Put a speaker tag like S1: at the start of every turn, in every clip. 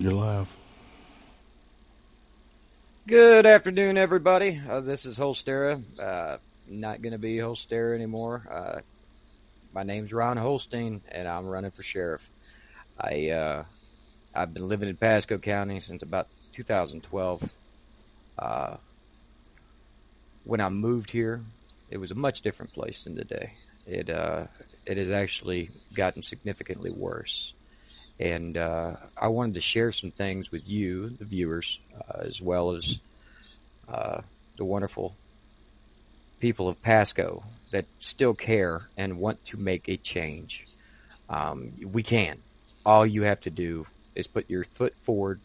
S1: You're live.
S2: Good afternoon, everybody. This is Holstein. Not going to be Holstein anymore. My name's Ron Holstein, and I'm running for sheriff. I've been living in Pasco County since about 2012. When I moved here, it was a much different place than today. It has actually gotten significantly worse. And I wanted to share some things with you, the viewers, as well as the wonderful people of Pasco that still care and want to make a change. We can. All you have to do is put your foot forward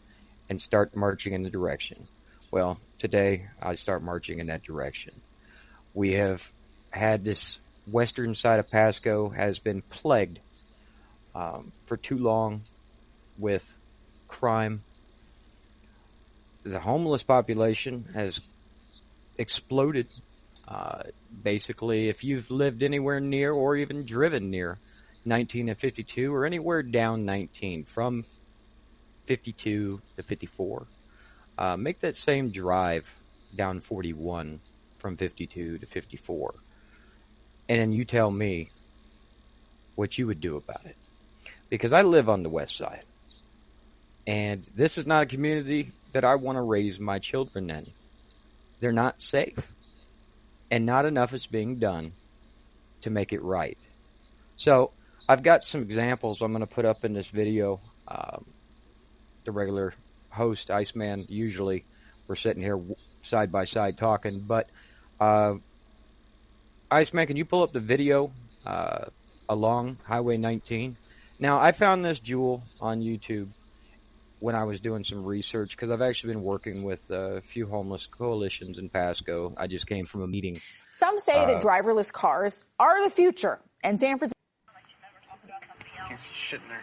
S2: and start marching in the direction. Well, today I start marching in that direction. We have had this western side of Pasco has been plagued for too long with crime. The homeless population has exploded. Basically, if you've lived anywhere near or even driven near 19 and 52 or anywhere down 19 from 52 to 54, make that same drive down 41 from 52 to 54. And then you tell me what you would do about it. Because I live on the west side. And this is not a community that I want to raise my children in. They're not safe. And not enough is being done to make it right. So I've got some examples I'm going to put up in this video. The regular host, Iceman, usually we're sitting here side by side talking. But Iceman, can you pull up the video along Highway 19? Now, I found this jewel on YouTube when I was doing some research because I've actually been working with a few homeless coalitions in Pasco. I just came from a meeting.
S3: Some say that driverless cars are the future, and San Francisco.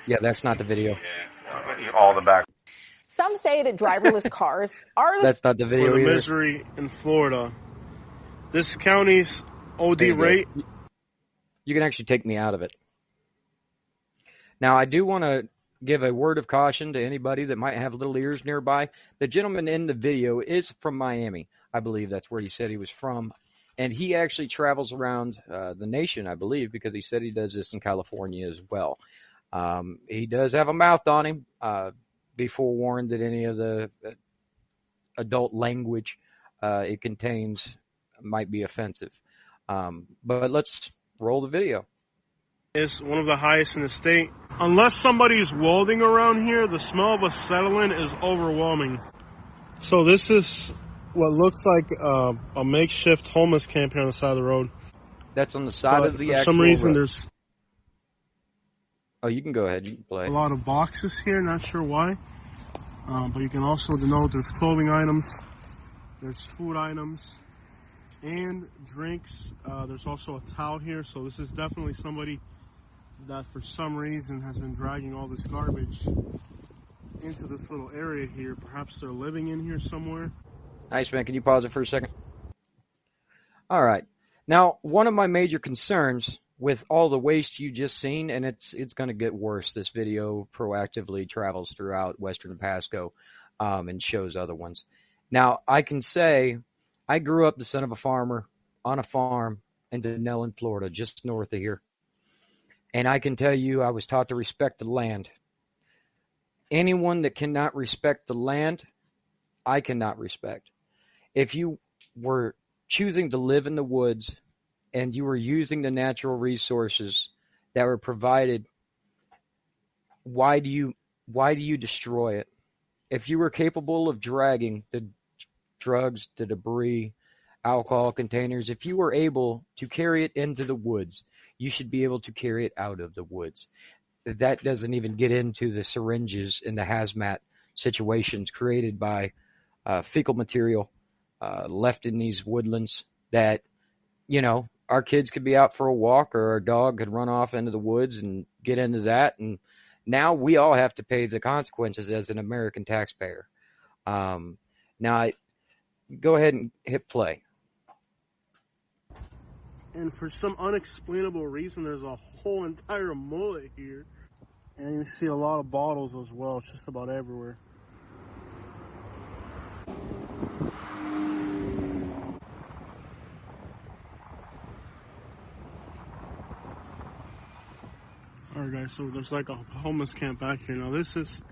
S2: Yeah, that's not the video.
S4: Yeah, all the back.
S3: Some say that driverless cars are the.
S2: That's not the video.
S5: For the
S2: either.
S5: misery in Florida, this county's OD rate.
S2: You can actually take me out of it. Now, I do want to give a word of caution to anybody that might have little ears nearby. The gentleman in the video is from Miami. I believe that's where he said he was from. And he actually travels around the nation, I believe, because he said he does this in California as well. He does have a mouth on him. Be forewarned that any of the adult language it contains might be offensive. But let's roll the video.
S5: Is one of the highest in the state. Unless somebody's welding around here, the smell of acetylene is overwhelming. So this is what looks like a makeshift homeless camp here on the side of the road.
S2: That's on the side of the actual
S5: For some reason,
S2: road.
S5: there's...
S2: Oh, you can go ahead. You can play.
S5: A lot of boxes here, not sure why. But you can also denote there's clothing items, there's food items, and drinks. There's also a towel here, so this is definitely somebody that for some reason has been dragging all this garbage into this little area here. Perhaps they're living in here somewhere.
S2: Nice, man. Can you pause it for a second? All right. Now, one of my major concerns with all the waste you just seen, and it's going to get worse. This video proactively travels throughout Western Pasco and shows other ones. Now, I can say I grew up the son of a farmer on a farm in Denellen, Florida, just north of here. And I can tell you I was taught to respect the land. Anyone that cannot respect the land, I cannot respect. If you were choosing to live in the woods and you were using the natural resources that were provided, why do you destroy it? If you were capable of dragging the drugs, the debris, alcohol containers, if you were able to carry it into the woods, you should be able to carry it out of the woods. That doesn't even get into the syringes and the hazmat situations created by fecal material left in these woodlands that, you know, our kids could be out for a walk or our dog could run off into the woods and get into that. And now we all have to pay the consequences as an American taxpayer. Now, go ahead and hit play.
S5: And for some unexplainable reason, there's a whole entire mullet here. And you see a lot of bottles as well, just about everywhere. so there's like a homeless camp back here. Now this is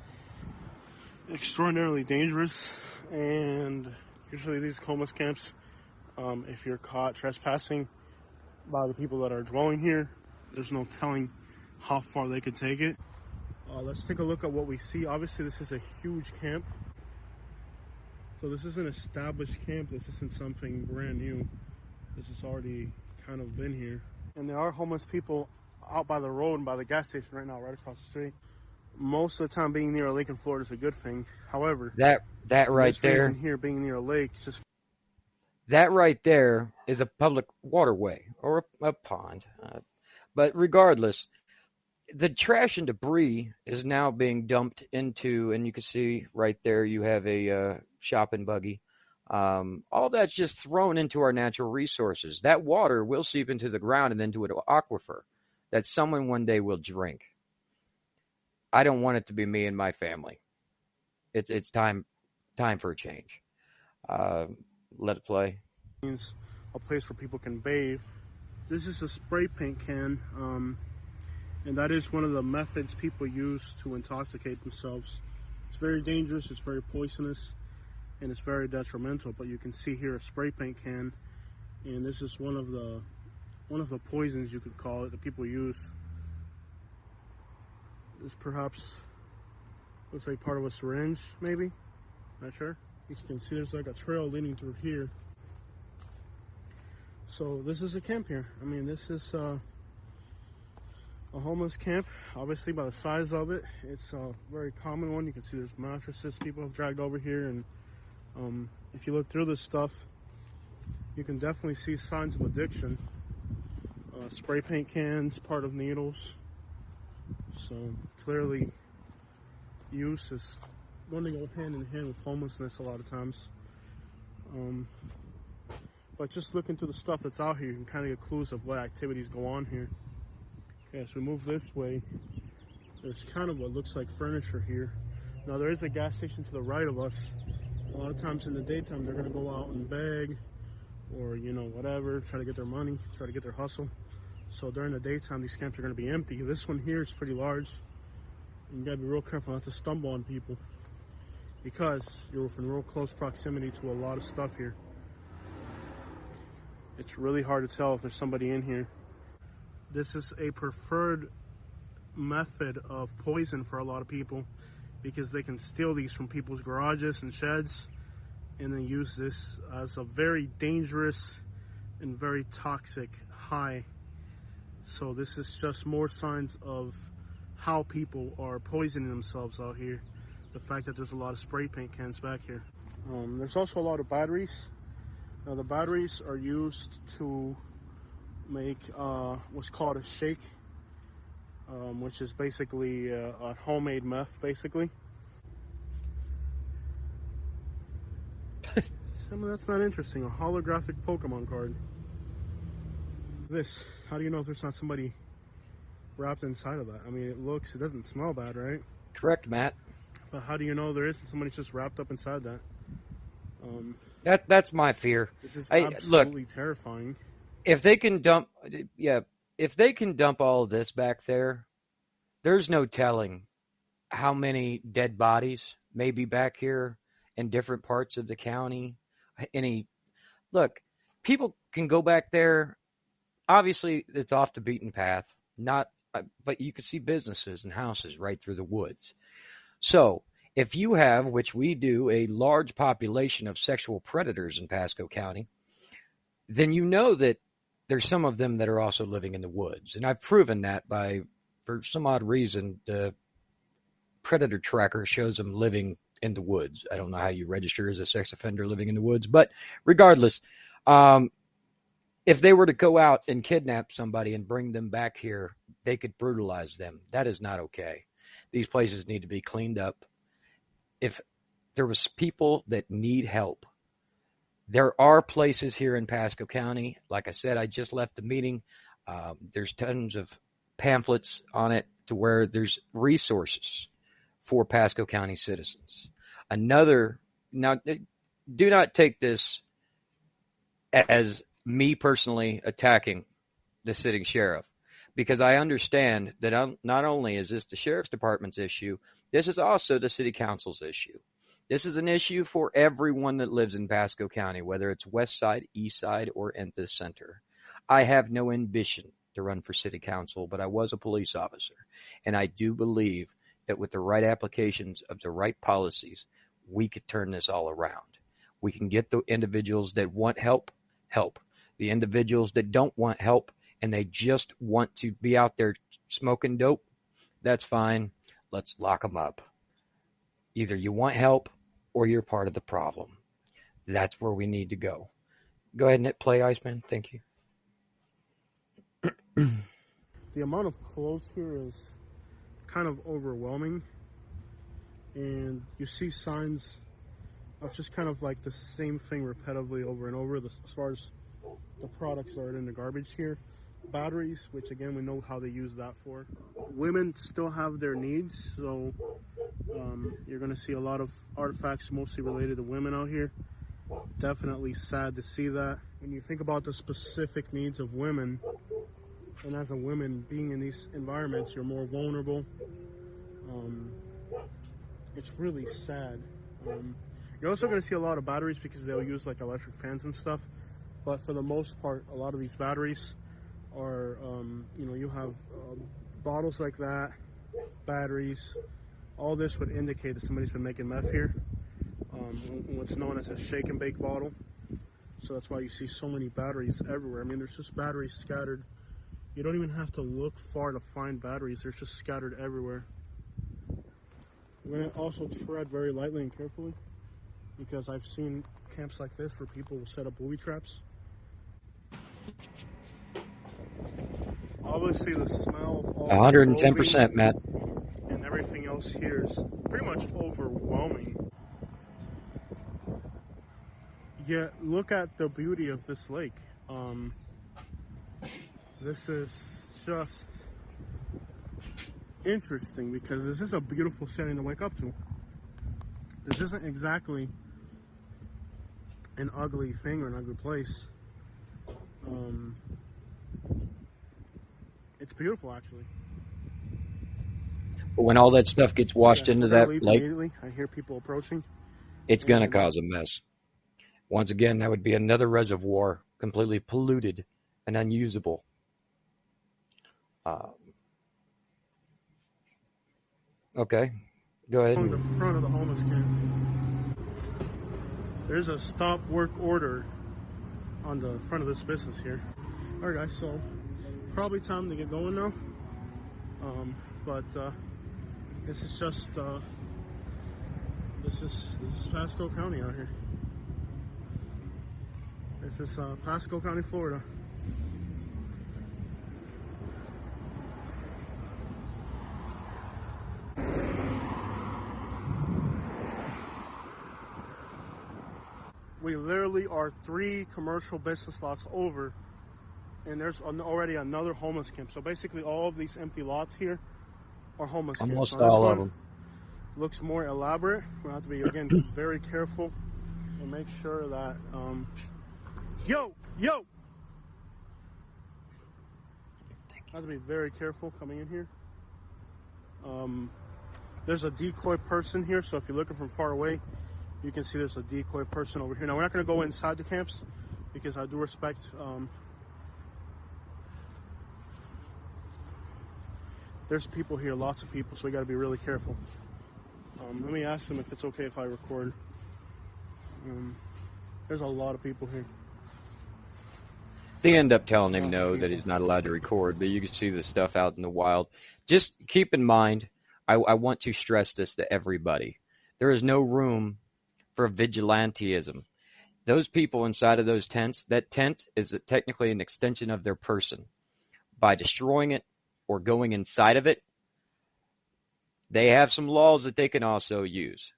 S5: extraordinarily dangerous, and usually these homeless camps, if you're caught trespassing by the people that are dwelling here, there's no telling how far they could take it. Let's take a look at what we see. Obviously this is a huge camp. So this is an established camp. This isn't something brand new. This has already kind of been here. And there are homeless people out by the road and by the gas station right now, right across the street. Most of the time being near a lake in Florida is a good thing. However,
S2: that right there,
S5: here being near a lake, just
S2: that right there is a public waterway or a pond. But regardless, the trash and debris is now being dumped into, and you can see right there you have a shopping buggy. All that's just thrown into our natural resources. That water will seep into the ground and into an aquifer that someone one day will drink. I don't want it to be me and my family. It's time for a change. Let it play.
S5: Means a place where people can bathe. This is a spray paint can, and that is one of the methods people use to intoxicate themselves. It's very dangerous, it's very poisonous, and it's very detrimental. But you can see here a spray paint can, and this is one of the poisons, you could call it, that people use. This perhaps looks like part of a syringe, maybe. Not sure. You can see there's like a trail leading through here. So this is a camp here. I mean, this is a homeless camp. Obviously, by the size of it, it's a very common one. You can see there's mattresses people have dragged over here, and if you look through this stuff, you can definitely see signs of addiction. Spray paint cans, part of needles. So clearly, use is going to go hand in hand with homelessness a lot of times. But just looking through the stuff that's out here, you can kind of get clues of what activities go on here. Okay, as we move this way, there's kind of what looks like furniture here. Now there is a gas station to the right of us. A lot of times in the daytime, they're going to go out and beg, or whatever, try to get their money, try to get their hustle. So during the daytime, these camps are going to be empty. This one here is pretty large. You got to be real careful not to stumble on people, because you're within real close proximity to a lot of stuff here. It's really hard to tell if there's somebody in here. This is a preferred method of poison for a lot of people, because they can steal these from people's garages and sheds and then use this as a very dangerous and very toxic high. So this is just more signs of how people are poisoning themselves out here. The fact that there's a lot of spray paint cans back here. There's also a lot of batteries. Now the batteries are used to make what's called a shake, which is basically a homemade meth, basically. That's not interesting. A holographic Pokemon card. This, how do you know if there's not somebody wrapped inside of that? I mean, it doesn't smell bad, right?
S2: Correct, Matt.
S5: But how do you know there isn't somebody just wrapped up inside that?
S2: That's my fear.
S5: This is absolutely terrifying.
S2: If they can dump all of this back there, there's no telling how many dead bodies may be back here in different parts of the county. Look, people can go back there. Obviously, it's off the beaten path. But you can see businesses and houses right through the woods. So if you have, which we do, a large population of sexual predators in Pasco County, then you know that there's some of them that are also living in the woods. And I've proven that for some odd reason, the predator tracker shows them living in the woods. I don't know how you register as a sex offender living in the woods, but regardless, if they were to go out and kidnap somebody and bring them back here, they could brutalize them. That is not okay. These places need to be cleaned up. If there was people that need help, there are places here in Pasco County. Like I said, I just left the meeting. There's tons of pamphlets on it to where there's resources for Pasco County citizens. Now, do not take this as me personally attacking the sitting sheriff, because I understand that not only is this the sheriff's department's issue, this is also the city council's issue. This is an issue for everyone that lives in Pasco County, whether it's west side, east side, or in the center. I have no ambition to run for city council, but I was a police officer, and I do believe that with the right applications of the right policies, we could turn this all around. We can get the individuals that want help, help. The individuals that don't want help and they just want to be out there smoking dope, that's fine. Let's lock them up. Either you want help or you're part of the problem. That's where we need to go. Go ahead and hit play, Iceman. Thank you.
S5: The amount of clothes here is kind of overwhelming. And you see signs of just kind of like the same thing repetitively over and over as far as the products that are in the garbage here. Batteries, which again we know how they use that for. Women still have their needs, so you're going to see a lot of artifacts mostly related to women out here. Definitely sad to see that. When you think about the specific needs of women, and as a woman being in these environments, you're more vulnerable. It's really sad. You're also going to see a lot of batteries because they'll use like electric fans and stuff. But for the most part, a lot of these batteries are, you have bottles like that, batteries. All this would indicate that somebody's been making meth here. What's known as a shake and bake bottle. So that's why you see so many batteries everywhere. I mean, there's just batteries scattered. You don't even have to look far to find batteries. They're just scattered everywhere. We're going to also tread very lightly and carefully because I've seen camps like this where people will set up booby traps. Obviously, the smell of all
S2: 110%, Matt.
S5: And everything else here is pretty much overwhelming. Yet, look at the beauty of this lake. This is just interesting because this is a beautiful setting to wake up to. This isn't exactly an ugly thing or an ugly place. It's beautiful, actually.
S2: But when all that stuff gets washed into that lake,
S5: I hear people approaching.
S2: it's going to cause a mess. Once again, that would be another reservoir completely polluted and unusable. Okay, go ahead.
S5: Along the front of the homeless camp, there's a stop work order on the front of this business here. All right, guys, so probably time to get going now. But this is just this is Pasco County out here. This is Pasco County, Florida. We literally are 3 commercial business lots over, and there's already another homeless camp. So basically all of these empty lots here are homeless camps.
S2: Almost all of them.
S5: Looks more elaborate. We'll have to be, again, very careful and make sure that... Yo! Have to be very careful coming in here. There's a decoy person here, so if you're looking from far away, you can see there's a decoy person over here. Now, we're not going to go inside the camps because I do respect there's people here, lots of people, so we got to be really careful. Let me ask them if it's okay if I record. There's a lot of people here.
S2: They end up telling him no, that he's not allowed to record, but you can see the stuff out in the wild. Just keep in mind, I want to stress this to everybody. There is no room for vigilantism. Those people inside of those tents, that tent is technically an extension of their person. By destroying it or going inside of it, they have some laws that they can also use.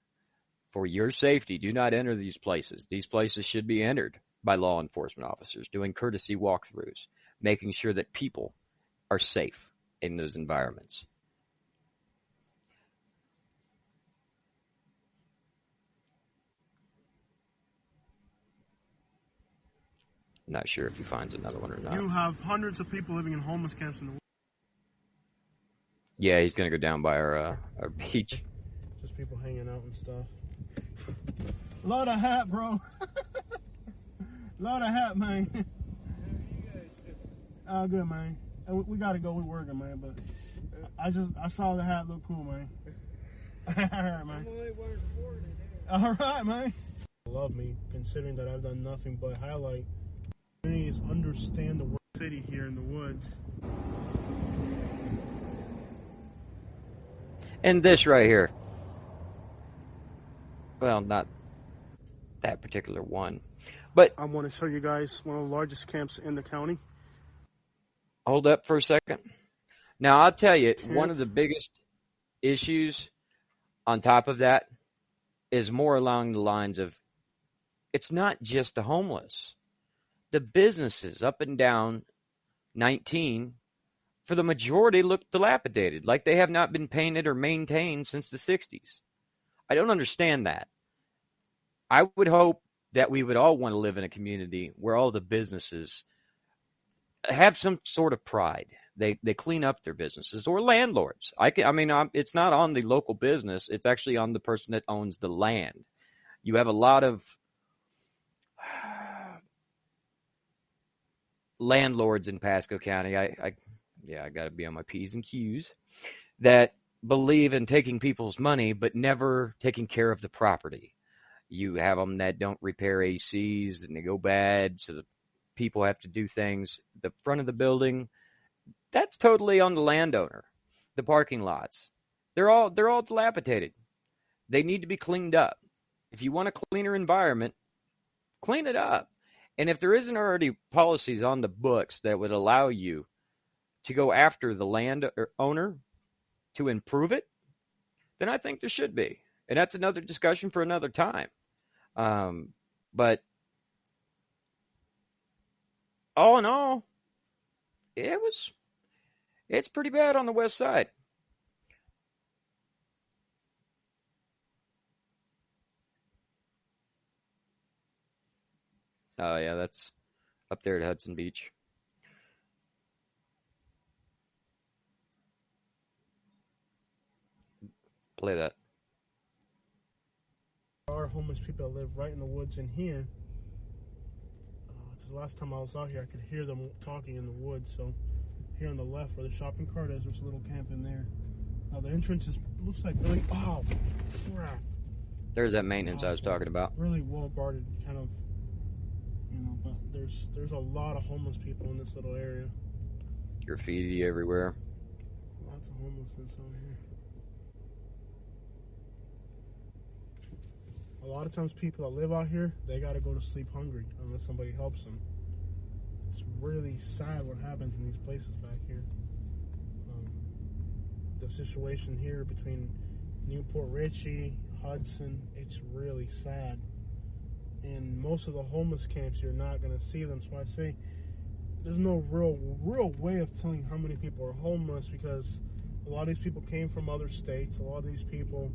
S2: For your safety, do not enter these places. These places should be entered by law enforcement officers, doing courtesy walkthroughs, making sure that people are safe in those environments. Not sure if he finds another one or not.
S5: You have hundreds of people living in homeless camps in the world.
S2: Yeah, he's gonna go down by our beach.
S5: Just people hanging out and stuff. Load of hat, bro. Load of hat, man. Oh, good, man. We gotta go. We're working, man. But I saw the hat look cool, man. All right, man. All right, man. Love me, considering that I've done nothing but highlight. Communities understand the city here in the woods.
S2: And this right here. Well, not that particular one. But
S5: I want to show you guys one of the largest camps in the county.
S2: Hold up for a second. Now, I'll tell you, one of the biggest issues on top of that is more along the lines of it's not just the homeless. The businesses up and down 19, for the majority, look dilapidated, like they have not been painted or maintained since the 60s. I don't understand that. I would hope that we would all want to live in a community where all the businesses have some sort of pride. They clean up their businesses, or landlords. It's not on the local business. It's actually on the person that owns the land. You have a lot of landlords in Pasco County. I got to be on my P's and Q's, that believe in taking people's money but never taking care of the property. You have them that don't repair ACs and they go bad, so the people have to do things. The front of the building, that's totally on the landowner. The parking lots, they're all dilapidated. They need to be cleaned up. If you want a cleaner environment, clean it up. And if there isn't already policies on the books that would allow you to go after the land owner to improve it, then I think there should be. And that's another discussion for another time. But all in all, it's pretty bad on the west side. Oh, yeah, that's up there at Hudson Beach. Play that.
S5: There are homeless people that live right in the woods in here. Because last time I was out here, I could hear them talking in the woods. So here on the left where the shopping cart is, there's a little camp in there. The entrance looks like really, oh, crap.
S2: There's that maintenance I was talking about.
S5: Really well guarded, kind of, but there's a lot of homeless people in this little area.
S2: Graffiti everywhere.
S5: Lots of homelessness out here. A lot of times people that live out here, they got to go to sleep hungry unless somebody helps them. It's really sad what happens in these places back here. The situation here between Newport Richey, Hudson, it's really sad. And most of the homeless camps, you're not going to see them. So I say there's no real way of telling how many people are homeless, because a lot of these people came from other states. A lot of these people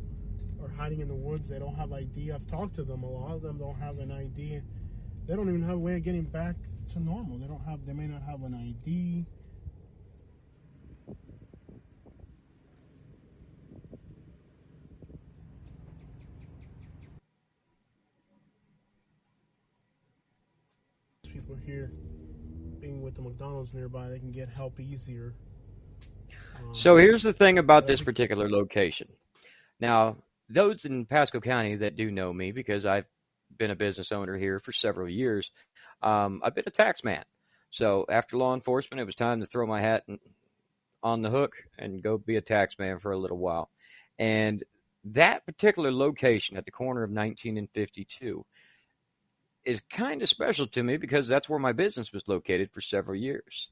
S5: are hiding in the woods. They don't have ID. I've talked to them. A lot of them don't have an ID. They don't even have a way of getting back to normal. They may not have an ID. People here, being with the McDonald's nearby, they can get help easier.
S2: So here's the thing about this particular location. Now, those in Pasco County that do know me, because I've been a business owner here for several years, I've been a tax man. So after law enforcement, it was time to throw my hat on the hook and go be a tax man for a little while. And that particular location at the corner of 19 and 52 is kind of special to me, because that's where my business was located for several years.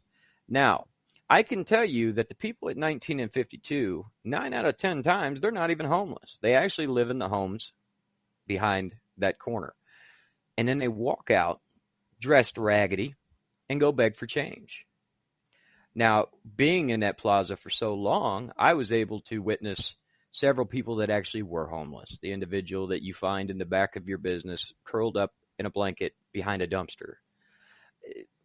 S2: Now, I can tell you that the people at 19 and 52, 9 out of 10 times, they're not even homeless. They actually live in the homes behind that corner. And then they walk out dressed raggedy and go beg for change. Now, being in that plaza for so long, I was able to witness several people that actually were homeless. The individual that you find in the back of your business curled up in a blanket behind a dumpster.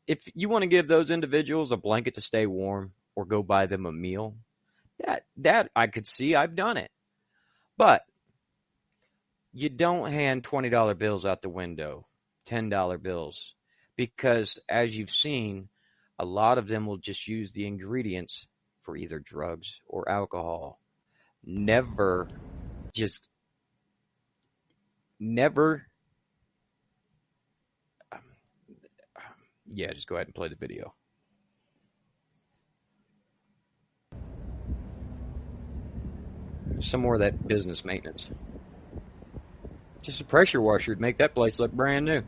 S2: If you want to give those individuals a blanket to stay warm or go buy them a meal, That I could see. I've done it. But you don't hand $20 bills out the window, $10 bills, because as you've seen, a lot of them will just use the ingredients for either drugs or alcohol. Never, just never. Yeah, just go ahead and play the video. Some more of that business maintenance. Just a pressure washer would make that place look brand new.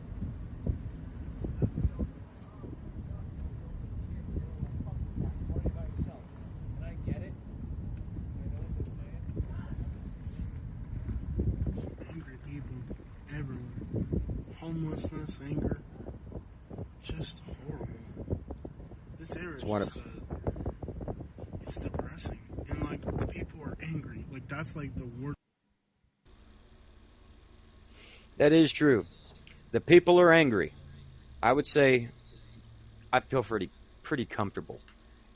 S5: Angry people everywhere. Homelessness, anger. Just horrible. This area is it's depressing. And like the people are angry. Like that's like the worst.
S2: That is true. The people are angry. I would say I feel pretty comfortable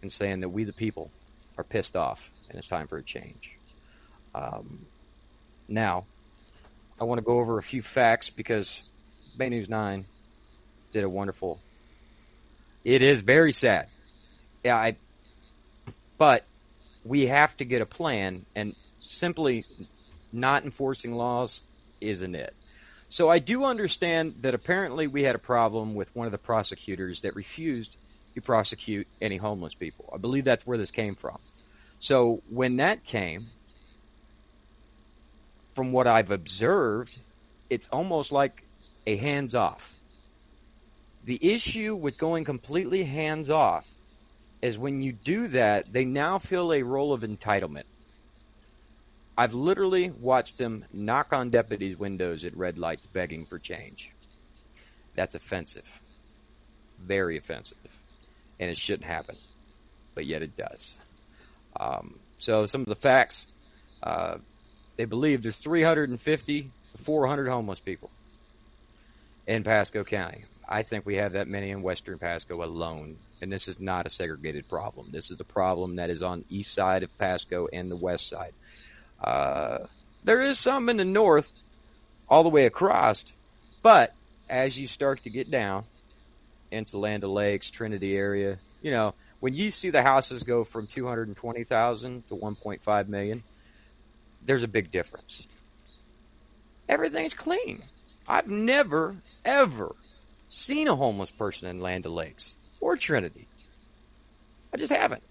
S2: in saying that we the people are pissed off and it's time for a change. Now, I want to go over a few facts because Bay News 9 did a wonderful. It is very sad. Yeah, but we have to get a plan, and simply not enforcing laws isn't it. So I do understand that apparently we had a problem with one of the prosecutors that refused to prosecute any homeless people. I believe that's where this came from. So when that came, from what I've observed, it's almost like a hands-off. The issue with going completely hands-off is when you do that, they now feel a role of entitlement. I've literally watched them knock on deputies' windows at red lights begging for change. That's offensive. Very offensive. And it shouldn't happen. But yet it does. So some of the facts, they believe there's 350 to 400 homeless people in Pasco County. I think we have that many in western Pasco alone. And this is not a segregated problem. This is a problem that is on the east side of Pasco and the west side. There is some in the north, all the way across, but as you start to get down into Land O'Lakes, Trinity area, you know, when you see the houses go from 220,000 to 1.5 million, there's a big difference. Everything's clean. I've never, ever seen a homeless person in Land O'Lakes or Trinity. I just haven't.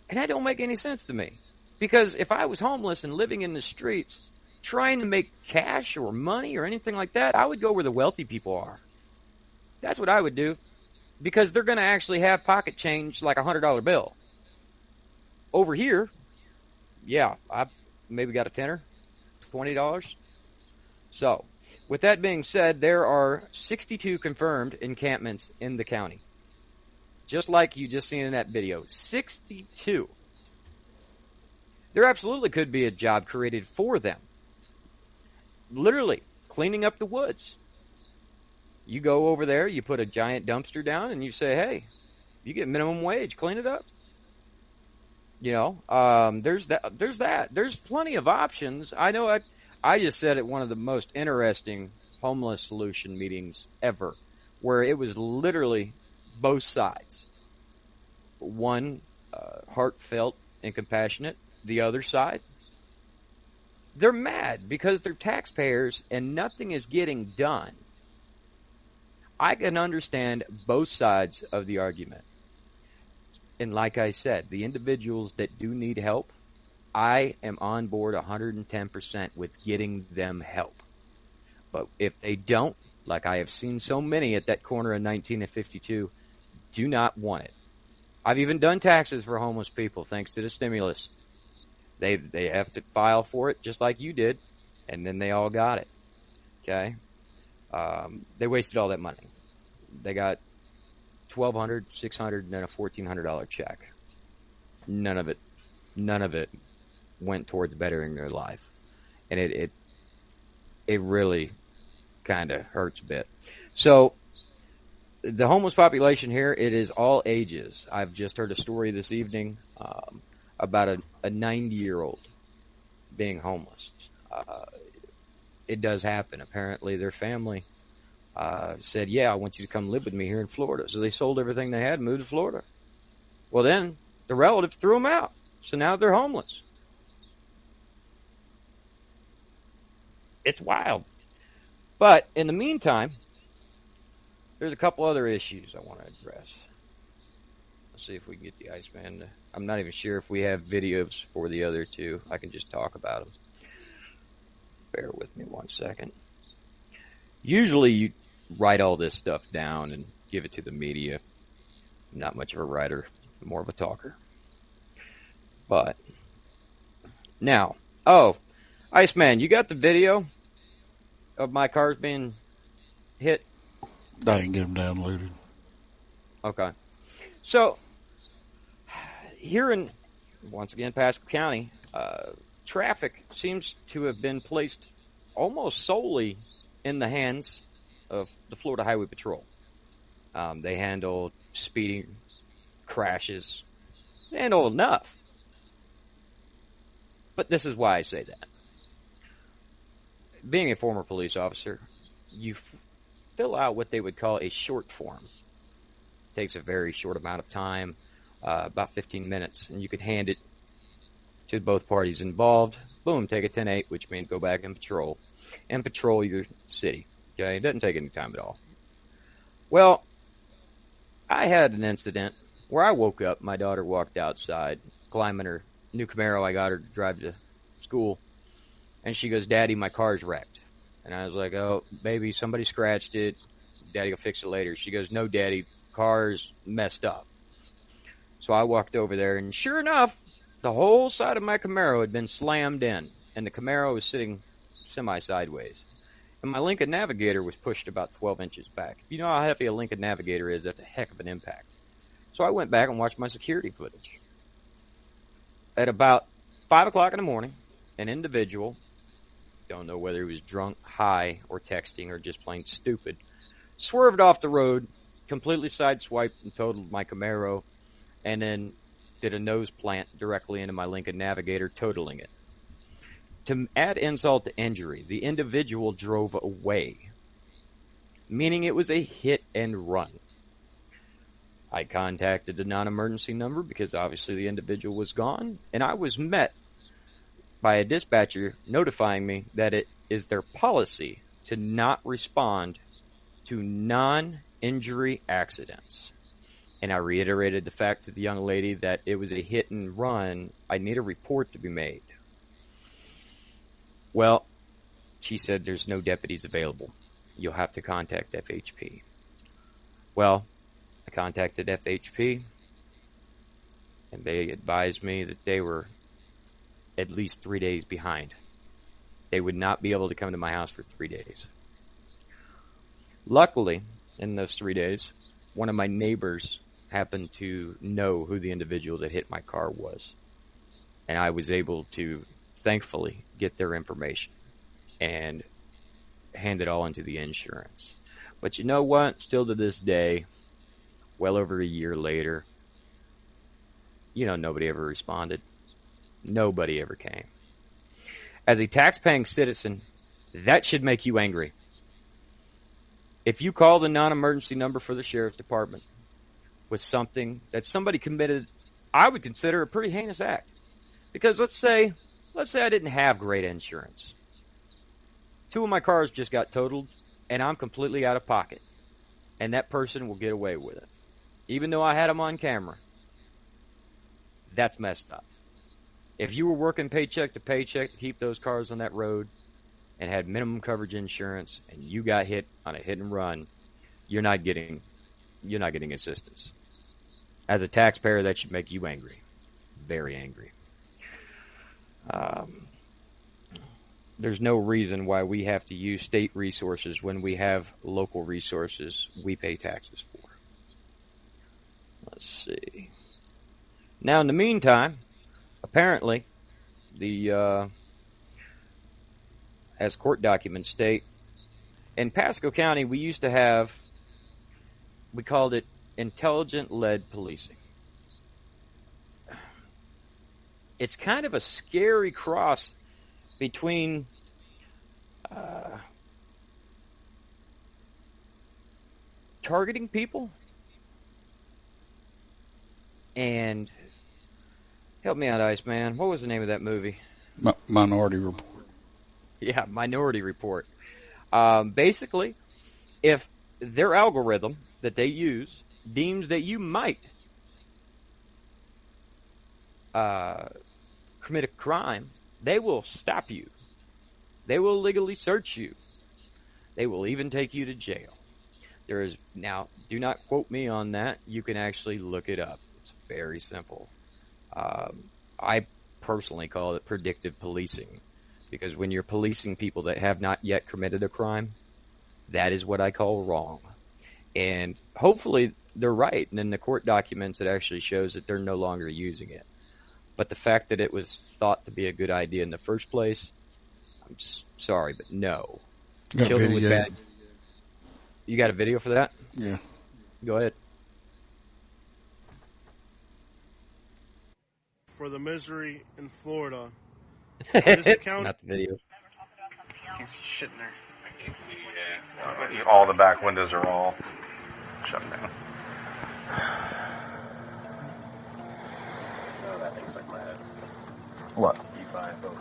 S2: And that don't make any sense to me. Because if I was homeless and living in the streets, trying to make cash or money or anything like that, I would go where the wealthy people are. That's what I would do. Because they're going to actually have pocket change like a $100 bill. Over here, yeah, I maybe got a tenner, $20. So, with that being said, there are 62 confirmed encampments in the county. Just like you just seen in that video. 62. There absolutely could be a job created for them. Literally, cleaning up the woods. You go over there, you put a giant dumpster down, and you say, hey, you get minimum wage, clean it up. You know, there's that. There's plenty of options. I know I just said at one of the most interesting homeless solution meetings ever, where it was literally both sides. One, heartfelt and compassionate. The other side, they're mad because they're taxpayers and nothing is getting done. I can understand both sides of the argument. And like I said, the individuals that do need help, I am on board 110% with getting them help. But if they don't, like I have seen so many at that corner of 19 and 52, do not want it. I've even done taxes for homeless people thanks to the stimulus. They have to file for it just like you did, and then they all got it. Okay? They wasted all that money. They got $1,200, $600, and then a $1,400 check. None of it went towards bettering their life, and it really kind of hurts a bit. So the homeless population here, it is all ages. I've just heard a story this evening. about a 90-year-old being homeless. It does happen. Apparently, their family said, yeah, I want you to come live with me here in Florida. So they sold everything they had and moved to Florida. Well, then the relative threw them out. So now they're homeless. It's wild. But in the meantime, there's a couple other issues I want to address. Let's see if we can get the Iceman. I'm not even sure if we have videos for the other two. I can just talk about them. Bear with me one second. Usually you write all this stuff down and give it to the media. I'm not much of a writer, more of a talker. But now, Iceman, you got the video of my cars being hit?
S1: I didn't get them downloaded.
S2: Okay. So, here in, once again, Pasco County, traffic seems to have been placed almost solely in the hands of the Florida Highway Patrol. They handle speeding, crashes. They handle enough. But this is why I say that. Being a former police officer, you fill out what they would call a short form. It takes a very short amount of time, about 15 minutes, and you could hand it to both parties involved. Boom, take a 10-8, which means go back and patrol your city. Okay, it doesn't take any time at all. Well, I had an incident where I woke up, my daughter walked outside, climbing her new Camaro I got her to drive to school, and she goes, Daddy, my car's wrecked. And I was like, oh, baby, somebody scratched it. Daddy will fix it later. She goes, no, Daddy, car's messed up. So I walked over there, and sure enough, the whole side of my Camaro had been slammed in, and the Camaro was sitting semi-sideways. And my Lincoln Navigator was pushed about 12 inches back. If you know how heavy a Lincoln Navigator is, that's a heck of an impact. So I went back and watched my security footage. At about 5 o'clock in the morning, an individual, don't know whether he was drunk, high, or texting, or just plain stupid, swerved off the road, completely sideswiped and totaled my Camaro, and then did a nose plant directly into my Lincoln Navigator, totaling it. To add insult to injury, the individual drove away, meaning it was a hit and run. I contacted the non-emergency number because obviously the individual was gone, and I was met by a dispatcher notifying me that it is their policy to not respond to non-injury accidents. And I reiterated the fact to the young lady that it was a hit and run. I need a report to be made. Well, she said there's no deputies available. You'll have to contact FHP. Well, I contacted FHP, and they advised me that they were at least 3 days behind. They would not be able to come to my house for 3 days. Luckily, in those 3 days, one of my neighbors happened to know who the individual that hit my car was. And I was able to, thankfully, get their information and hand it all into the insurance. But you know what? Still to this day, well over a year later, nobody ever responded. Nobody ever came. As a tax-paying citizen, that should make you angry. If you call the non-emergency number for the sheriff's department with something that somebody committed, I would consider a pretty heinous act. Because let's say I didn't have great insurance. 2 of my cars just got totaled, and I'm completely out of pocket. And that person will get away with it. Even though I had them on camera. That's messed up. If you were working paycheck to paycheck to keep those cars on that road and had minimum coverage insurance and you got hit on a hit and run, you're not getting assistance. As a taxpayer, that should make you angry. Very angry. There's no reason why we have to use state resources when we have local resources we pay taxes for. Let's see. Now, in the meantime, apparently, as court documents state, in Pasco County, we used to have, we called it intelligent-led policing. it's kind of a scary cross between targeting people and, help me out, Iceman, what was the name of that movie?
S1: Minority Report.
S2: Yeah, Minority Report. Basically, if their algorithm that they use deems that you might commit a crime, they will stop you. They will legally search you. They will even take you to jail. There is, now, do not quote me on that. You can actually look it up. It's very simple. I personally call it predictive policing, because when you're policing people that have not yet committed a crime, that is what I call wrong. And hopefully they're right. And in the court documents, it actually shows that they're no longer using it. But the fact that it was thought to be a good idea in the first place, I'm sorry, but no.
S1: Got
S2: Children with
S1: video.
S2: bad. You got a video for that?
S1: Yeah.
S2: Go ahead.
S5: For the misery in Florida. This account,
S2: Not the video.
S4: He's shitting there. Yeah. All the back windows are all shut down.
S6: Oh, that thing's like my head.
S4: What?
S6: E5, both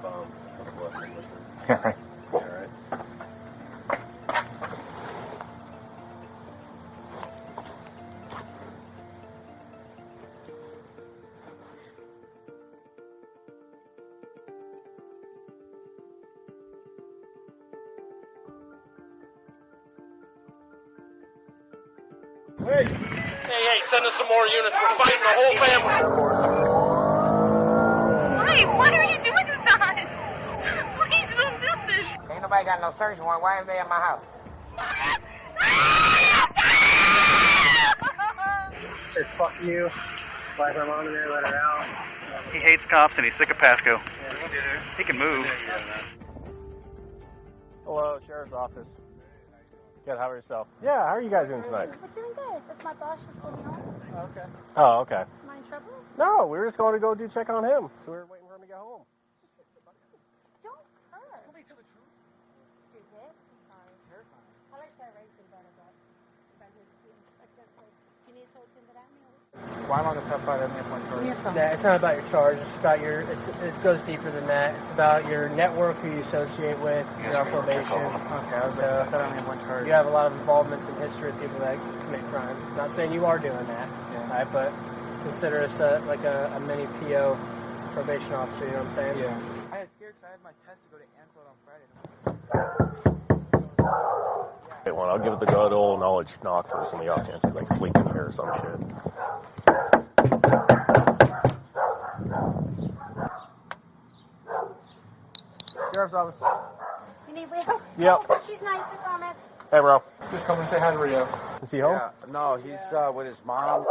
S6: some of what English.
S4: Right.
S6: All right.
S5: Hey, send us some more units. We're fighting the whole family.
S7: Wait, what are you doing to us? Please don't do this.
S8: Ain't nobody got no search warrant. Why are they in my house?
S6: Says fuck you. Slide her mom in there, let her out.
S4: He hates cops and he's sick of Pasco. He can move.
S6: Hello, Sheriff's Office. Good, how are yourself? Yeah, how are you guys doing tonight?
S7: We're doing good. That's my boss just pulled me home.
S6: Okay. Oh, okay.
S7: Am I in trouble?
S6: No, we were just going to go do check on him. So we were waiting for him to get home.
S7: Don't curse. Let me tell the truth. Stupid. I'm sorry. You're fine. I like that racing better, but if I need to see I can't say. Do you need to tell him that I'm
S8: Why am I going to testify that me point
S7: on your phone?
S9: Yeah, it's not about your charge. It's about your. It goes deeper than that. It's about your network, who you associate with, your probation.
S8: Okay, I was I thought I only had one charge.
S9: You have a lot of involvements in history of people that commit crime. Not saying you are doing that, right? But consider us like a mini PO probation officer. You know what I'm saying?
S8: Yeah. I had scared because I had my test to go to Anfield on Friday.
S6: Hey, well, I'll give it the good old knowledge knock for some of y'all chance he's like sleeping here or some shit.
S8: Sheriff's Office.
S7: You need Rio?
S6: Yep.
S7: Oh, she's nice, I promise.
S6: Hey, bro.
S8: Just come and say hi to Rio.
S6: Is he home?
S8: No, he's with his mom.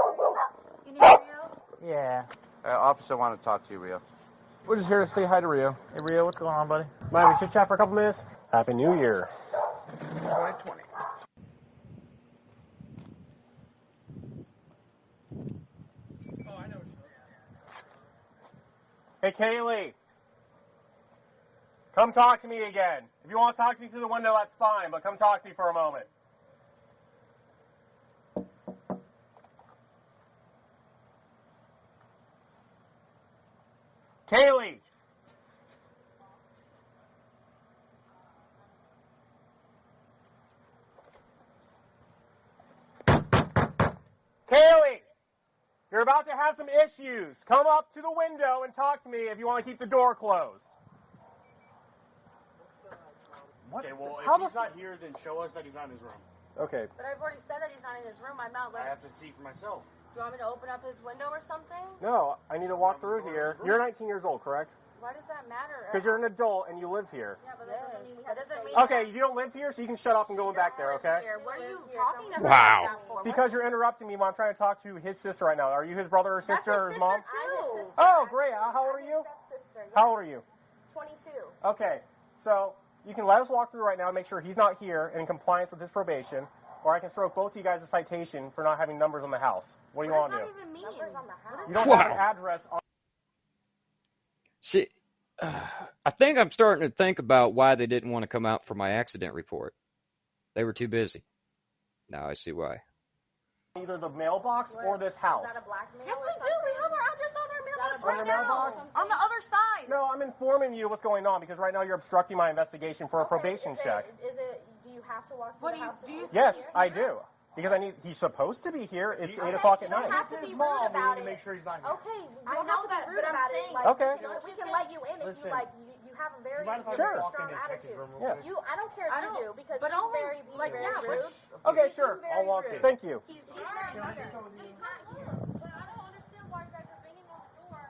S7: You need Rio?
S8: Yeah. Officer wanted to talk to you, Rio.
S6: We're just here to say hi to Rio.
S8: Hey, Rio, what's going on, buddy?
S6: Mind we chit chat for a couple minutes? Happy New Year.
S8: 2020.
S6: Hey, Kaylee. Come talk to me again. If you want to talk to me through the window, that's fine, but come talk to me for a moment. Kaylee! Kaylee! You're about to have some issues. Come up to the window and talk to me if you want to keep the door closed.
S8: What?
S10: Okay, well,
S8: How
S10: if he's not here, then show us that he's not in his room.
S6: Okay.
S7: But I've already said that he's not in his room. I'm not
S10: I
S7: letting.
S10: have to see for myself.
S7: Do you want me to open up his window or something?
S6: No, I need to walk through here. You're 19 years old, correct?
S7: Why does that matter?
S6: Because you're an adult and you live here.
S7: Yeah, but that doesn't mean we have to stay
S6: Okay, you don't live here, so you can shut off and go back there, okay?
S7: here. What are you talking about?
S1: Wow.
S7: that for?
S6: Because you're interrupting me when I'm trying to talk to his sister right now. Are you his brother or
S7: That's
S6: sister or his
S7: sister,
S6: mom?
S7: too. I'm his sister.
S6: Oh, great. How old are you?
S7: Stepsister. Yeah.
S6: How old are you?
S7: 22.
S6: Okay, so you can let us walk through right now and make sure he's not here and in compliance with his probation, or I can stroke both of you guys a citation for not having numbers on the house. What do you want to do?
S7: What does that even mean? Numbers on the house.
S6: You don't have an address on.
S2: See, I think I'm starting to think about why they didn't want to come out for my accident report. They were too busy. Now I see why.
S6: Either the mailbox or this house.
S7: Is that a blackmail?
S11: Yes,
S7: or
S11: we do.
S7: something?
S11: We have our address on our mailbox
S6: On
S11: right
S6: your
S11: now.
S6: mailbox?
S11: On the other side.
S6: No, I'm informing you what's going on because right now you're obstructing my investigation for a probation check.
S7: Do you have to walk
S11: What
S7: through the
S11: do you
S7: house?
S11: do? You
S6: Yes,
S11: here?
S6: I do. Because he's supposed to be here. It's 8 o'clock at
S7: You don't
S6: night.
S7: have to be rude about it.
S10: Make sure he's not here.
S7: Okay,
S11: I
S7: you don't
S11: know
S7: have to
S11: that,
S7: be rude
S11: but I'm
S7: about
S11: saying-
S7: it. Like,
S6: Okay.
S7: we can let you in if
S10: Listen.
S7: you have a very,
S10: You mind if I
S6: Sure.
S10: walk
S7: strong
S10: in and check his
S7: attitude.
S10: room real
S6: Yeah.
S10: quick?
S7: I don't care if
S11: I
S7: you
S11: don't-
S7: do because
S11: but
S7: he's
S11: only-
S7: very
S11: like,
S7: very
S11: yeah,
S7: rude.
S6: Okay, sure.
S7: He's very
S6: I'll walk
S7: rude.
S6: in. Thank you.
S7: He's not here.
S11: He's not here. But I don't understand why you guys are banging on the door.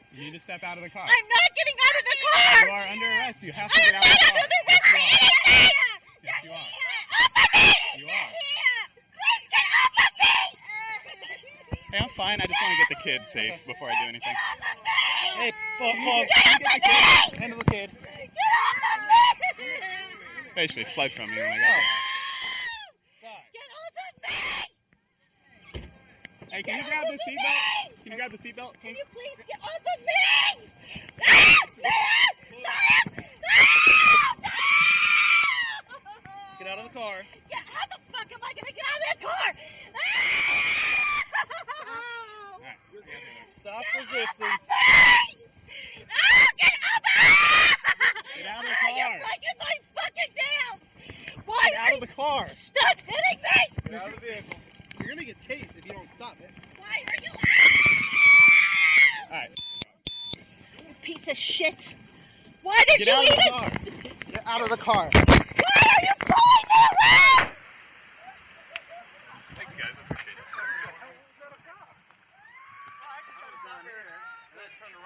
S12: You need to step out of the car.
S13: I'm not getting out of the car!
S12: You are under arrest. You have to get out of the car. Yes, you are. You are. Hey, I'm fine. I just want to get the kid safe before I do anything. Hey, Paul, can you get the kid? Handle the kid. Basically, fled from me when I got there. Hey, can you grab the seatbelt? Can you grab the seatbelt?
S13: Can you please get off of me?
S12: Get out of the car.
S13: How the fuck am I gonna get out of that car?
S12: Stop resisting.
S13: Get
S12: out of the car.
S13: You're breaking my fucking down. Why?
S12: Get out of the car.
S13: Stop hitting me.
S12: Get out of the vehicle. You're gonna get chased if you don't stop it.
S13: Why are you?
S12: Alright.
S13: Piece of shit. Why did
S12: Get
S13: you
S12: out of the
S13: even?
S12: car. Get out of the car.
S13: Why are you pulling me around?
S12: Thank you guys. I appreciate it.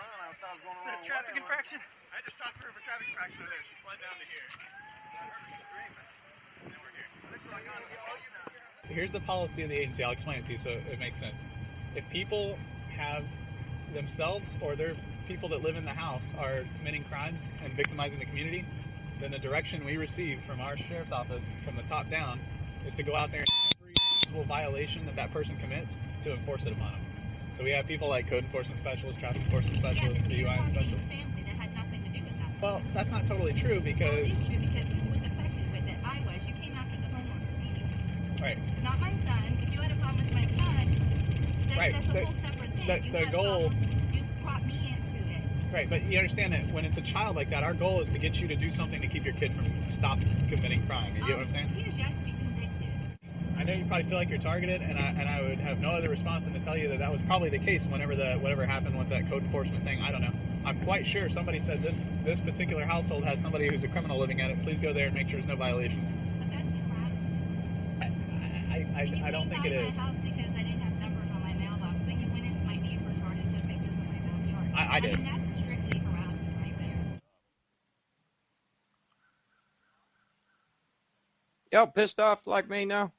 S12: Traffic infraction? I just stopped her for traffic infraction over there. She fled down to here. I heard her screaming. And then we're here. Here's the policy of the agency. I'll explain it to you so it makes sense. If people have themselves or their people that live in the house are committing crimes and victimizing the community, then the direction we receive from our sheriff's office from the top down is to go out there and every possible violation that person commits to enforce it upon them. So we have people like code enforcement specialists, traffic enforcement specialists, DUI specialists.
S13: Family that had nothing to do with that.
S12: Well, that's not totally true because...
S13: Well, it is true because who was affected with it? I was. You came after the homeowner.
S12: Right.
S13: Not my son. If you had a problem with my son, that's a whole separate thing.
S12: The goal...
S13: You brought me into it.
S12: Right, but you understand that when it's a child like that, our goal is to get you to do something to keep your kid from stop committing crime. You get what I'm saying?
S13: He was yet to be convicted.
S12: I know you probably feel like you're targeted, and I would have no other response than to tell you that was probably the case whenever whatever happened with that code enforcement thing. I don't know. I'm quite sure somebody said this particular household has somebody who's a criminal living at it. Please go there and make sure there's no violations.
S13: But that's harassment.
S12: I don't think it is.
S13: My house because I didn't have numbers on my mailbox, but you went into my neighbor's yard and took pictures of my backyard.
S12: I did.
S13: mean, that's strictly harassment right there.
S2: Y'all pissed off like me now?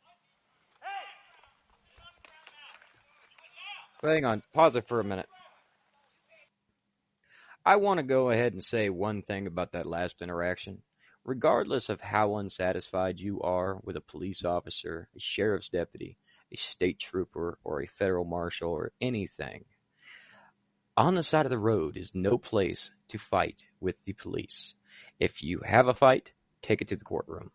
S2: Hang on. Pause it for a minute. I want to go ahead and say one thing about that last interaction. Regardless of how unsatisfied you are with a police officer, a sheriff's deputy, a state trooper, or a federal marshal, or anything, on the side of the road is no place to fight with the police. If you have a fight, take it to the courtroom.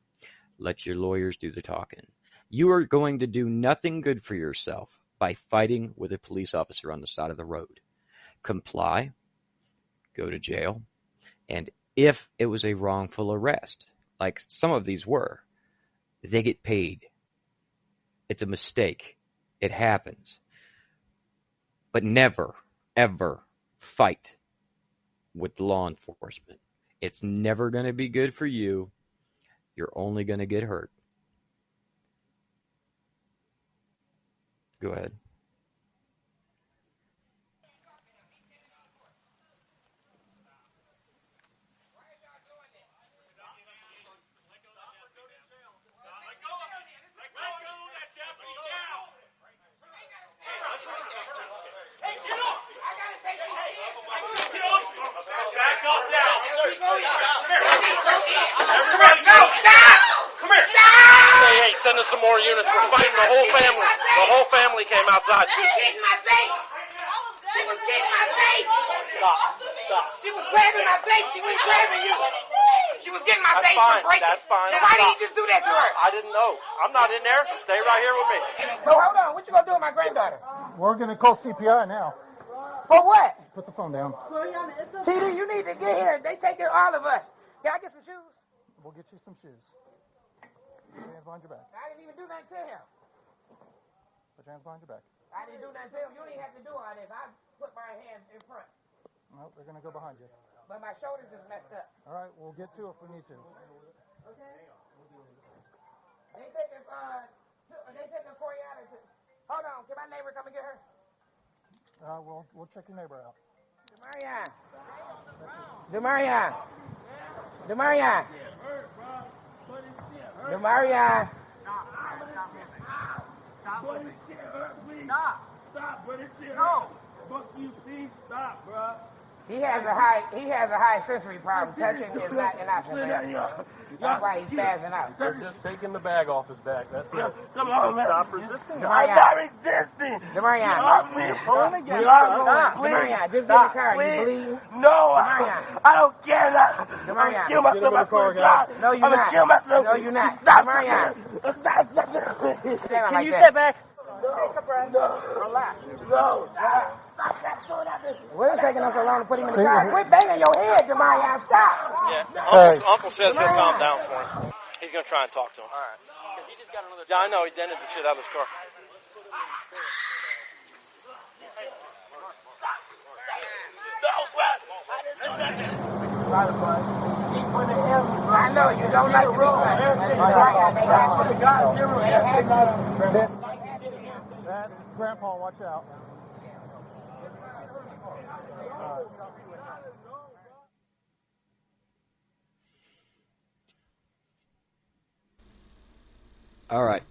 S2: Let your lawyers do the talking. You are going to do nothing good for yourself by fighting with a police officer on the side of the road. Comply, go to jail, and if it was a wrongful arrest, like some of these were, they get paid. It's a mistake. It happens. But never, ever fight with law enforcement. It's never going to be good for you. You're only going to get hurt. Go ahead.
S14: The whole family came outside.
S15: She was getting my face. She was getting my face.
S14: Stop.
S15: She was grabbing my face. She was grabbing you. She was getting my
S14: That's
S15: face
S14: fine.
S15: and breaking.
S14: That's fine.
S15: So why did you just do that to her?
S14: I didn't know. I'm not in there. Stay right here with me.
S15: No, hold on. What you gonna do with my granddaughter?
S16: We're going to call CPI now.
S15: For what?
S16: Put the phone down.
S15: TD, you need to get here. They take care of all of us. Can I get some shoes?
S16: We'll get you some shoes. Put your hands behind your back.
S15: I didn't even do nothing to him.
S16: Put your hands behind your back.
S15: I didn't do nothing to him. You don't even have to do all this. I put my hands in front.
S16: No, they're going to go behind you.
S15: But my shoulders is messed up.
S16: All right, we'll get to it if we need to.
S15: Okay. They taking Corey out. Hold on. Can my neighbor come and get her?
S16: We'll check your neighbor out.
S15: Demarion.
S17: Stop, bro. This shit hurt. Fuck you, please stop, bro.
S15: He has a high sensory problem. Touching is not an option. That's why he's spazzing out.
S6: They're just taking the bag off his back. That's it.
S17: Come on, man.
S6: Stop resisting.
S17: I'm not resisting.
S15: Demarion, just get in the car. You bleeding?
S17: No, I don't care. I'm going to kill myself.
S15: No, you're not.
S17: I'm going to kill myself.
S15: No, you're not.
S17: Stop.
S15: Can
S9: you step back?
S15: Take a breath. Relax.
S17: No.
S15: Stop that. What is taking us so long to put him in the car? Quit banging your head, Demarion. Stop.
S14: Yeah. Uncle says he'll calm down for him. He's going to try and talk to him. All right. He just got another. Yeah, I know. He dented the shit out of his car.
S15: I know you don't like the rules.
S16: That's Grandpa, watch out.
S2: All right.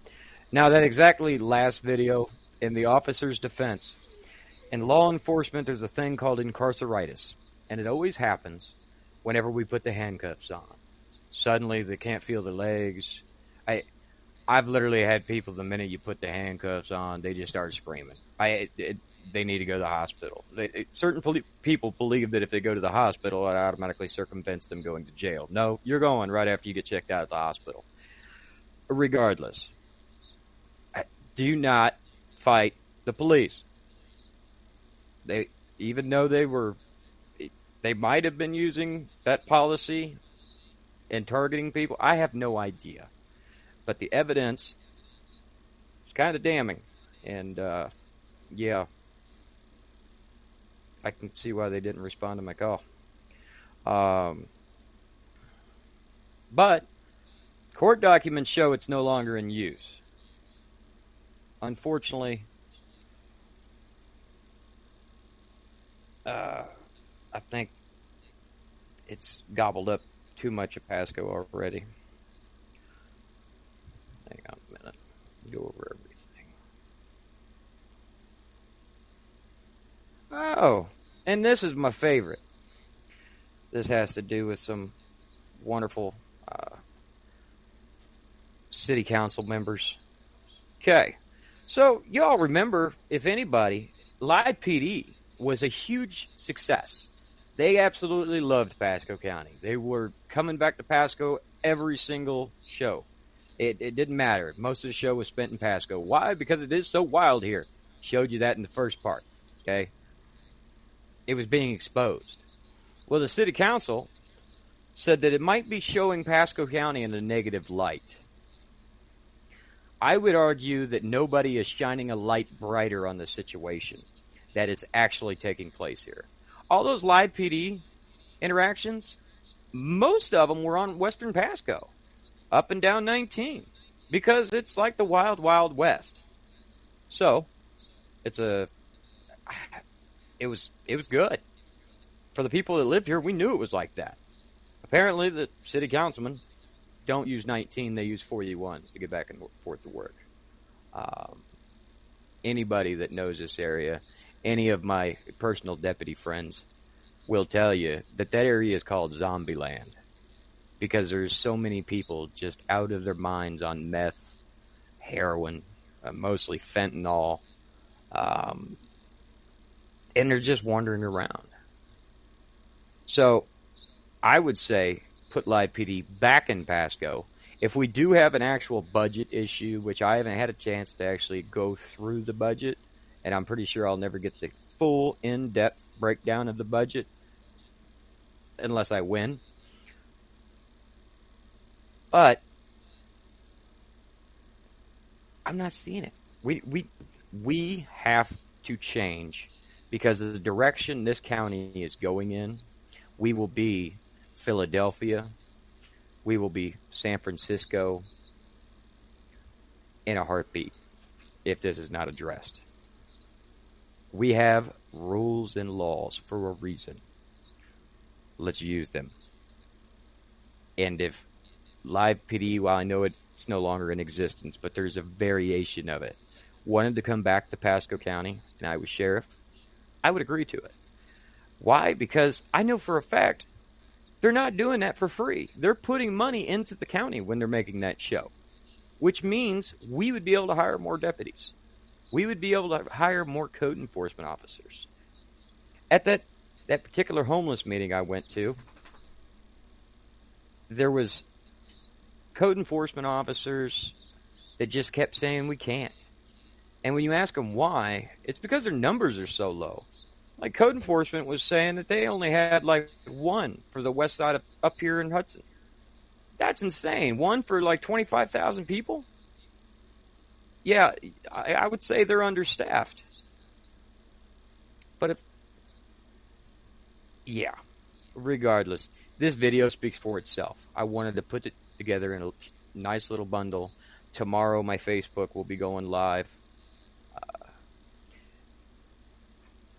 S2: Now that exactly last video, in the officer's defense, in law enforcement there's a thing called incarceritis, and it always happens whenever we put the handcuffs on. Suddenly they can't feel their legs. I've literally had people, the minute you put the handcuffs on, they just start screaming. They need to go to the hospital. Certain people believe that if they go to the hospital, it automatically circumvents them going to jail. No, you're going right after you get checked out at the hospital. Regardless, do not fight the police. Even though they might have been using that policy and targeting people, I have no idea. But the evidence is kind of damning. And, yeah, I can see why they didn't respond to my call. But court documents show it's no longer in use. Unfortunately, I think it's gobbled up too much of Pasco already. Hang on a minute. Go over everything. Oh, and this is my favorite. This has to do with some wonderful city council members. Okay, so y'all remember, if anybody, Live PD was a huge success. They absolutely loved Pasco County. They were coming back to Pasco every single show. It didn't matter. Most of the show was spent in Pasco. Why? Because it is so wild here. Showed you that in the first part. Okay? It was being exposed. Well, the city council said that it might be showing Pasco County in a negative light. I would argue that nobody is shining a light brighter on the situation that is actually taking place here. All those Live PD interactions, most of them were on Western Pasco, up and down 19, because it's like the wild, wild west. So, it was good. For the people that lived here, we knew it was like that. Apparently, the city councilmen don't use 19, they use 41 to get back and forth to work. Anybody that knows this area, any of my personal deputy friends, will tell you that that area is called Zombie Land, because there's so many people just out of their minds on meth, heroin, mostly fentanyl, and they're just wandering around. So I would say put Live PD back in Pasco. If we do have an actual budget issue, which I haven't had a chance to actually go through the budget, and I'm pretty sure I'll never get the full in-depth breakdown of the budget unless I win. But I'm not seeing it. We have to change, because of the direction this county is going in. We will be Philadelphia. We will be San Francisco in a heartbeat if this is not addressed. We have rules and laws for a reason. Let's use them. And if Live PD, while I know it's no longer in existence, but there's a variation of it, wanted to come back to Pasco County and I was sheriff, I would agree to it. Why? Because I know for a fact they're not doing that for free. They're putting money into the county when they're making that show, which means we would be able to hire more deputies. We would be able to hire more code enforcement officers. At that particular homeless meeting I went to, there was code enforcement officers that just kept saying we can't. And when you ask them why, it's because their numbers are so low. Like, code enforcement was saying that they only had like one for the west side of up here in Hudson. That's insane. One for like 25,000 people? Yeah, I would say they're understaffed. But regardless, this video speaks for itself. I wanted to put it together in a nice little bundle. Tomorrow my Facebook will be going live.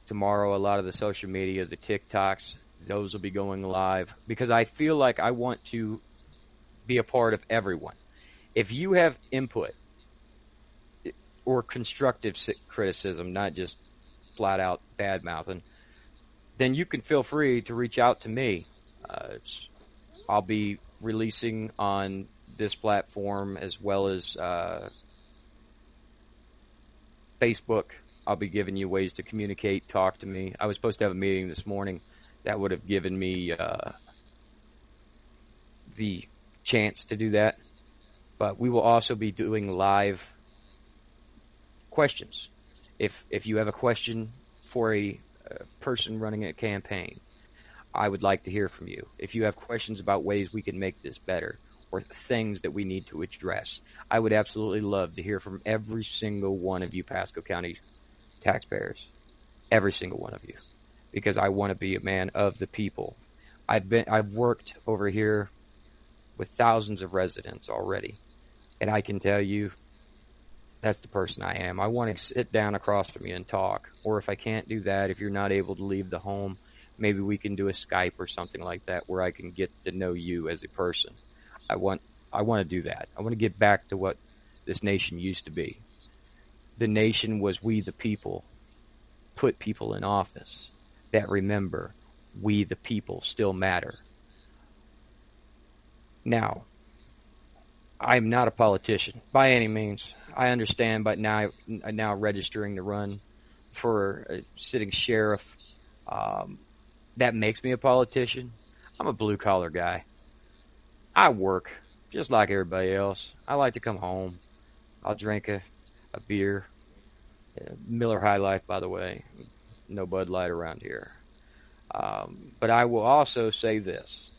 S2: Tomorrow, a lot of the social media, the TikToks, those will be going live, because I feel like I want to be a part of everyone. If you have input or constructive criticism, not just flat out bad mouthing, then you can feel free to reach out to me. I'll be releasing on this platform as well as Facebook. I'll be giving you ways to communicate, talk to me. I was supposed to have a meeting this morning that would have given me the chance to do that. But we will also be doing live questions. If you have a question for a person running a campaign, I would like to hear from you. If you have questions about ways we can make this better or things that we need to address, I would absolutely love to hear from every single one of you Pasco County taxpayers, every single one of you, because I want to be a man of the people. I've worked over here with thousands of residents already, and I can tell you that's the person I am. I want to sit down across from you and talk, or if I can't do that, if you're not able to leave the home, maybe we can do a Skype or something like that where I can get to know you as a person. I want to do that. I want to get back to what this nation used to be. The nation was we the people, put people in office that remember we the people still matter. Now, I'm not a politician by any means. I understand, but now registering to run for a sitting sheriff, that makes me a politician. I'm a blue collar guy. I work just like everybody else. I like to come home. I'll drink a beer. Miller High Life, by the way. No Bud Light around here. But I will also say this.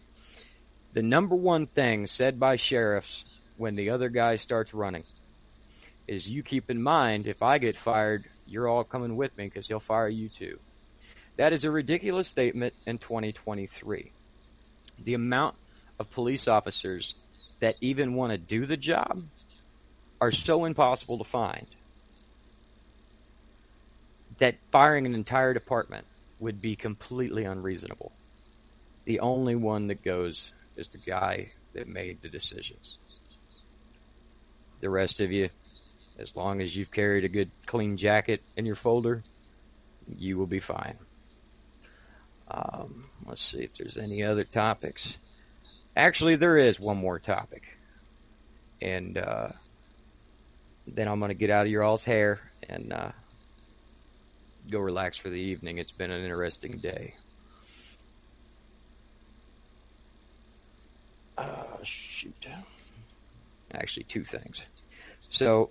S2: The number one thing said by sheriffs when the other guy starts running is, you keep in mind, if I get fired, you're all coming with me because he'll fire you too. That is a ridiculous statement in 2023. The amount of police officers that even want to do the job are so impossible to find that firing an entire department would be completely unreasonable. The only one that goes is the guy that made the decisions. The rest of you, as long as you've carried a good clean jacket in your folder, you will be fine. Let's see if there's any other topics. Actually, there is one more topic. And then I'm going to get out of your all's hair and go relax for the evening. It's been an interesting day. Shoot. Actually, two things. So,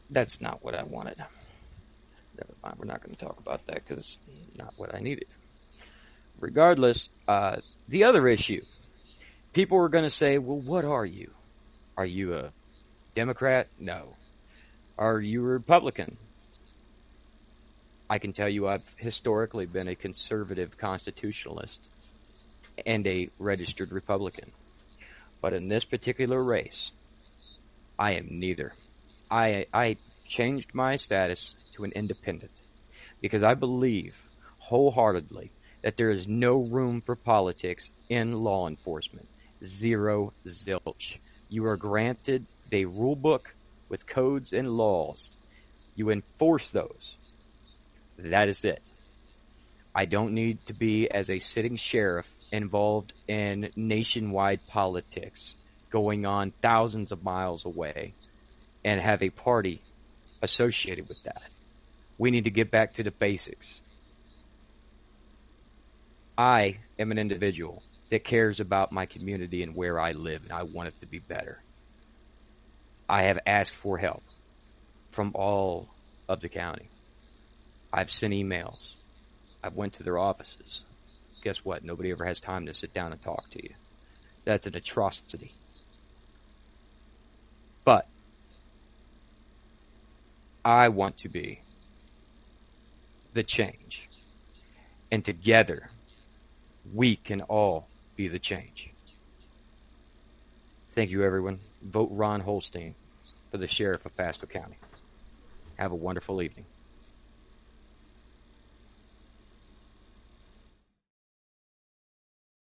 S2: that's not what I wanted. Never mind, we're not going to talk about that because it's not what I needed. Regardless, the other issue. People are going to say, well, what are you? Are you a Democrat? No. Are you a Republican? I can tell you I've historically been a conservative constitutionalist and a registered Republican. But in this particular race, I am neither. I changed my status to an independent because I believe wholeheartedly that there is no room for politics in law enforcement. Zero zilch. You are granted a rule book with codes and laws. You enforce those. That is it. I don't need to be, as a sitting sheriff, involved in nationwide politics going on thousands of miles away and have a party associated with that. We need to get back to the basics. I am an individual that cares about my community and where I live, and I want it to be better. I have asked for help from all of the county. I've sent emails. I've went to their offices. Guess what? Nobody ever has time to sit down and talk to you. That's an atrocity. But I want to be the change. And together, we can all be the change. Thank you, everyone. Vote Ron Holstein for the Sheriff of Pasco County. Have a wonderful evening.